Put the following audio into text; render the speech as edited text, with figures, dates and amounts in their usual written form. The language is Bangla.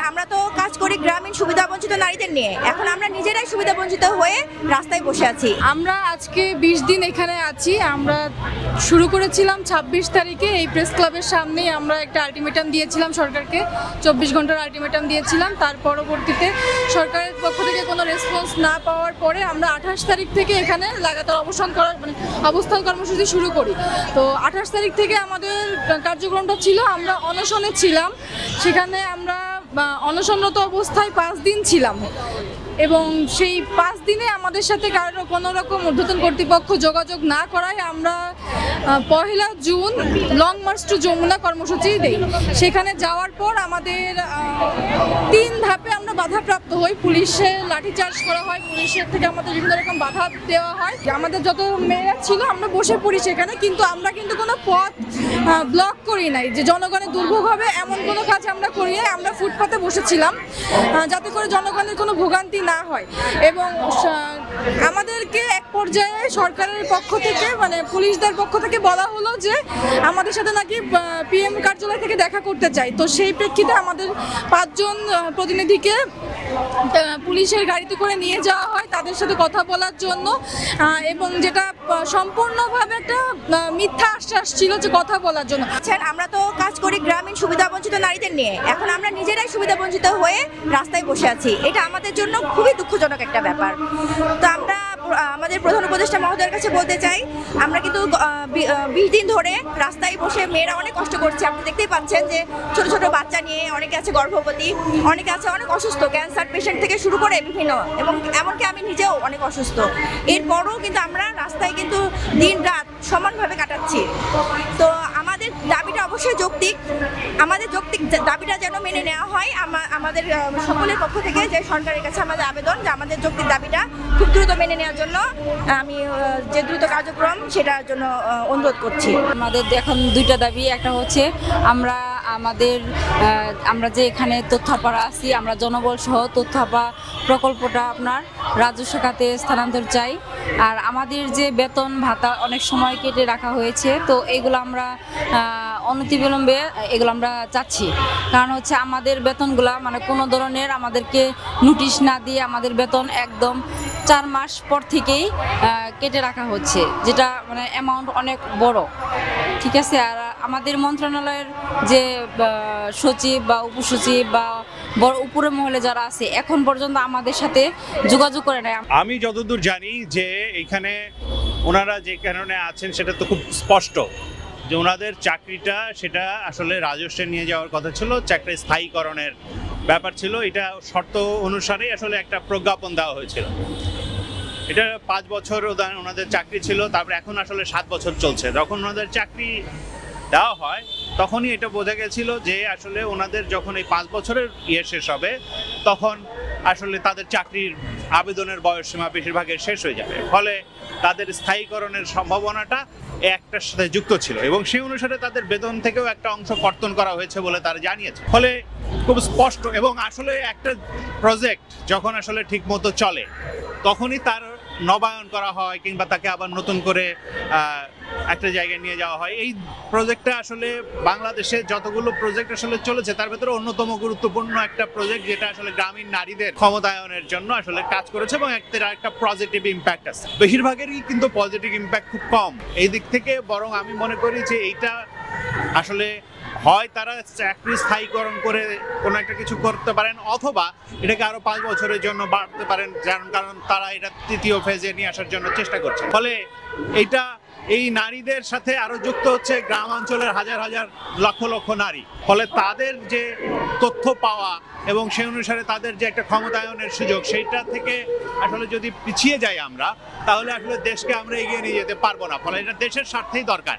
আমরা তো কাজ করি গ্রামীণ সুবিধা বঞ্চিত নারীদের নিয়ে। এখন আমরা নিজেরাই সুবিধা বঞ্চিত হয়ে রাস্তায় বসে আছি। আমরা আজকে 20 দিন এখানে আছি। আমরা শুরু করেছিলাম 26 তারিখে এই প্রেস ক্লাবের সামনেই আমরা একটা আলটিমেটাম দিয়েছিলাম সরকারকে, 24 ঘন্টার আলটিমেটাম দিয়েছিলাম। তার পরবর্তীতে সরকারের পক্ষ থেকে কোনো রেসপন্স না পাওয়ার পরে আমরা 28 তারিখ থেকে এখানে লাগাতার অবস্থান কর্মসূচি শুরু করি। তো 28 তারিখ থেকে আমাদের কার্যক্রমটা ছিল, আমরা অনশনে ছিলাম। সেখানে আমরা অনশনরত অবস্থায় 5 দিন ছিলাম এবং সেই 5 দিনে আমাদের সাথে কারো কোনো রকম ঊর্ধ্বতন কর্তৃপক্ষ যোগাযোগ না করায় আমরা 1 June long march to Jamuna কর্মসূচি দেই। সেখানে যাওয়ার পর আমাদের 3 ধাপে আমরা বাধাপ্রাপ্ত হই। পুলিশের লাঠিচার্জ করা হয়, পুলিশের থেকে আমাদের বিভিন্ন রকম বাধা দেওয়া হয়। আমাদের যত মেয়েরা ছিল আমরা বসে পড়ি সেখানে, কিন্তু আমরা কিন্তু কোনো পথ ব্লক করি নাই যে জনগণের দুর্ভোগ হবে এমন কোনো কাজ আমরা করি নাই। আমরা ফুটপাতে বসেছিলাম যাতে করে জনগণের কোনো ভোগান্তি না হয়। এবং আমাদেরকে এক পর্যায়ে সরকারের পক্ষ থেকে পুলিশদের পক্ষ থেকে বলা হলো যে আমাদের সাথে নাকি পিএম কার্যালয় থেকে দেখা করতে চাই। তো সেই প্রেক্ষিতে আমাদের 5 জন প্রতিনিধিকে পুলিশের গাড়িতে করে নিয়ে যাওয়া হয় তাদের সাথে কথা বলার জন্য, এবং যেটা সম্পূর্ণভাবে একটা মিথ্যা আশ্বাস ছিল যে কথা বলার জন্য। আমরা তো কাজ করি গ্রামীণ সুবিধা বঞ্চিত নারীদের নিয়ে। এখন আমরা নিজেরাই সুবিধা বঞ্চিত হয়ে রাস্তায় বসে আছি। এটা আমাদের জন্য খুবই দুঃখজনক একটা ব্যাপার। তো আমরা আমাদের প্রধান উপদেষ্টা মহোদয়ের কাছে বলতে চাই, আমরা কিন্তু 20 দিন ধরে রাস্তায় বসে মেয়েরা অনেক কষ্ট করছে। আপনি দেখতেই পাচ্ছেন যে ছোট ছোট বাচ্চা নিয়ে অনেকে আছে গর্ভবতী, অনেকে আছে অনেক অসুস্থ, ক্যান্সার পেশেন্ট থেকে শুরু করে বিভিন্ন, এবং এমনকি আমি নিজেও অনেক অসুস্থ। এরপরও কিন্তু আমরা রাস্তায় কিন্তু দিন রাত সমানভাবে কাটাচ্ছি। তো আমাদের দাবিটা অবশ্যই যৌক্তিক। আমাদের যৌক্তিক দাবিটা যেন মেনে নেওয়া হয়। আমাদের সকলের পক্ষ থেকে যে সরকারের কাছে আমাদের আবেদন যে আমাদের যৌক্তিক দাবিটা খুব দ্রুত মেনে নেওয়ার জন্য আমি যে দ্রুত কার্যক্রম সেটার জন্য অনুরোধ করছি। আমাদের এখন 2টা দাবি। একটা হচ্ছে আমরা যে এখানে তথ্যাপাড়া আছি, আমরা জনবল সহ তথ্যাপা প্রকল্পটা আপনার রাজস্ব খাতে স্থানান্তর চাই। আর আমাদের যে বেতন ভাতা অনেক সময় কেটে রাখা হয়েছে, তো এগুলো আমরা অনতিবিলম্বে এগুলো আমরা চাচ্ছি। কারণ হচ্ছে আমাদের বেতনগুলা কোনো ধরনের আমাদেরকে নোটিশ না দিয়ে আমাদের বেতন একদম 4 মাস পর থেকেই কেটে রাখা হচ্ছে, যেটা অ্যামাউন্ট অনেক বড়। ঠিক আছে। আর আমাদের মন্ত্রণালয়ের যে সচিব বা উপসচিব বা বড় উপরের মহলে যারা আছে এখন পর্যন্ত আমাদের সাথে যোগাযোগ করে নাই। আমি যতদূর জানি যে এখানে ওনারা যে কারণে আছেন সেটা তো খুব স্পষ্ট যে ওনাদের চাকরিটা সেটা আসলে রাজস্বে নিয়ে যাওয়ার কথা ছিল, চাকরি স্থায়ীকরণের ব্যাপার ছিল। এটা শর্ত অনুসারেই আসলে একটা প্রজ্ঞাপন দেওয়া হয়েছিল। এটা 5 বছর ওনাদের চাকরি ছিল, তারপরে এখন আসলে 7 বছর চলছে। যখন ওনাদের চাকরি দেওয়া হয় তখনই এটা বোঝা গেছিল যে আসলে ওনাদের যখন এই 5 বছরের শেষ হবে তখন আসলে তাদের চাকরির আবেদনের বয়সসীমা বেশিরভাগের শেষ হয়ে যাবে, ফলে তাদের স্থায়ীকরণের সম্ভাবনাটা একটার সাথে যুক্ত ছিল এবং সেই অনুসারে তাদের বেতন থেকেও একটা অংশ কর্তন করা হয়েছে বলে তারা জানিয়েছে। ফলে খুব স্পষ্ট, এবং আসলে একটা প্রজেক্ট যখন আসলে ঠিক মতো চলে তখনই তার নবায়ন করা হয় কিংবা তাকে আবার নতুন করে একটা জায়গায় নিয়ে যাওয়া হয়। এই প্রজেক্টটা আসলে বাংলাদেশে যতগুলো প্রজেক্ট আসলে চলেছে তার ভেতরে অন্যতম গুরুত্বপূর্ণ একটা প্রজেক্ট, যেটা আসলে গ্রামীণ নারীদের ক্ষমতায়নের জন্য আসলে কাজ করেছে এবং একটা পজিটিভ ইম্প্যাক্ট আছে। বেশিরভাগেরই কিন্তু পজিটিভ ইম্প্যাক্ট খুব কম। এই দিক থেকে বরং আমি মনে করি যে এইটা আসলে হয় তারা চাকরি স্থায়ীকরণ করে কোনো একটা কিছু করতে পারেন, অথবা এটাকে আরো 5 বছরের জন্য বাড়তে পারেন, কারণ তারা এটা 3য় ফেজে নিয়ে আসার জন্য চেষ্টা করছে। ফলে এইটা এই নারীদের সাথে আরো যুক্ত হচ্ছে গ্রাম অঞ্চলের হাজার হাজার লক্ষ লক্ষ নারী। ফলে তাদের যে তথ্য পাওয়া এবং সেই অনুসারে তাদের যে একটা ক্ষমতায়নের সুযোগ, সেইটা থেকে আসলে যদি পিছিয়ে যাই আমরা তাহলে আসলে দেশকে আমরা এগিয়ে নিয়ে যেতে পারবো না। ফলে এটা দেশের স্বার্থেই দরকার।